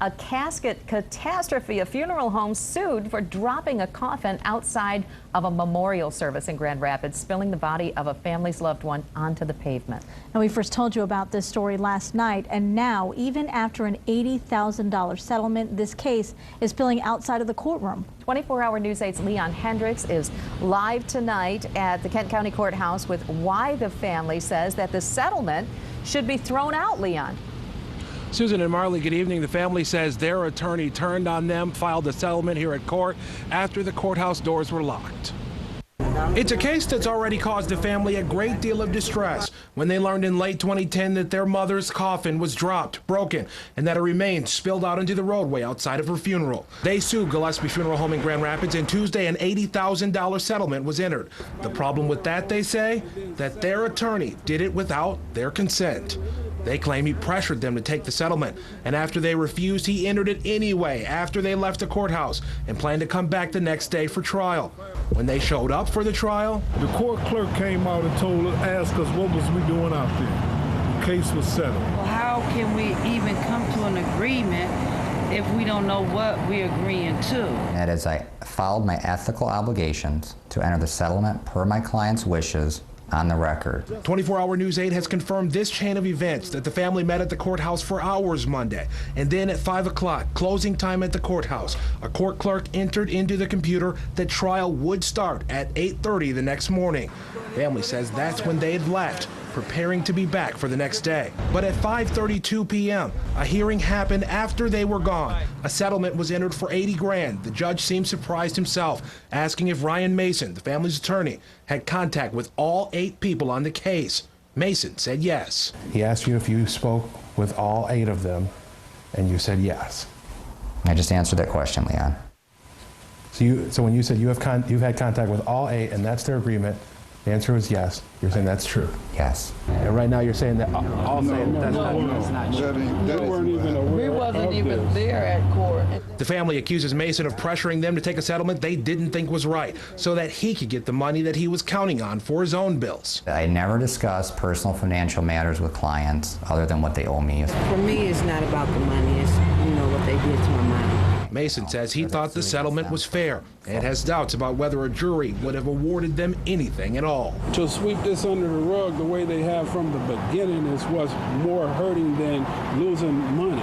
A casket catastrophe. A funeral home sued for dropping a coffin outside of a memorial service in Grand Rapids, spilling the body of a family's loved one onto the pavement. And we first told you about this story last night, and now, even after an $80,000 settlement, this case is spilling outside of the courtroom. 24-hour News 8's Leon Hendricks is live tonight at the Kent County Courthouse with why the family says that the settlement should be thrown out. Leon. Susan and Marley, good evening. The family says their attorney turned on them, filed a settlement here at court after the courthouse doors were locked. It's a case that's already caused the family a great deal of distress when they learned in late 2010 that their mother's coffin was dropped, broken, and that her remains spilled out into the roadway outside of her funeral. They sued Gillespie Funeral Home in Grand Rapids, and Tuesday an $80,000 settlement was entered. The problem with that, they say, that their attorney did it without their consent. They claim he pressured them to take the settlement, and after they refused, he entered it anyway after they left the courthouse and planned to come back the next day for trial. When they showed up for the trial, the court clerk came out and asked us what was we doing out there. The case was settled. Well, how can we even come to an agreement if we don't know what we're agreeing to? That is, I followed my ethical obligations to enter the settlement per my client's wishes on the record. 24-hour News 8 has confirmed this chain of events, that the family met at the courthouse for hours Monday, and then at 5 o'clock, closing time at the courthouse, a court clerk entered into the computer that trial would start at 8:30 the next morning. Family says that's when they had left, preparing to be back for the next day. But at 5:32 p.m., a hearing happened after they were gone. A settlement was entered for $80 grand. The judge seemed surprised himself, asking if Ryan Mason, the family's attorney, had contact with all 8 people on the case. Mason said yes. He asked you if you spoke with all 8 of them, and you said yes. I just answered that question, Leon. So when you said you've had contact with all 8 and that's their agreement, the answer was yes. You're saying that's true. Yes. And right now you're saying that all saying that's not true. We wasn't even there at court. The family accuses Mason of pressuring them to take a settlement they didn't think was right, so that he could get the money that he was counting on for his own bills. I never discuss personal financial matters with clients other than what they owe me. For me, it's not about the money. It's, what they did to my mom. Mason says he thought the settlement was fair and has doubts about whether a jury would have awarded them anything at all. To sweep this under the rug the way they have from the beginning is what's more hurting than losing money.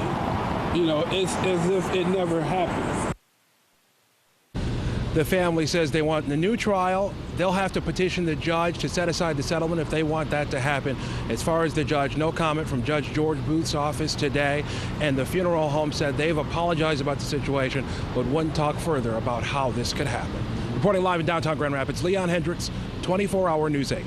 It's as if it never happened. The family says they want the new trial. They'll have to petition the judge to set aside the settlement if they want that to happen. As far as the judge, no comment from Judge George Booth's office today. And the funeral home said they've apologized about the situation, but wouldn't talk further about how this could happen. Reporting live in downtown Grand Rapids, Leon Hendricks, 24-hour News 8.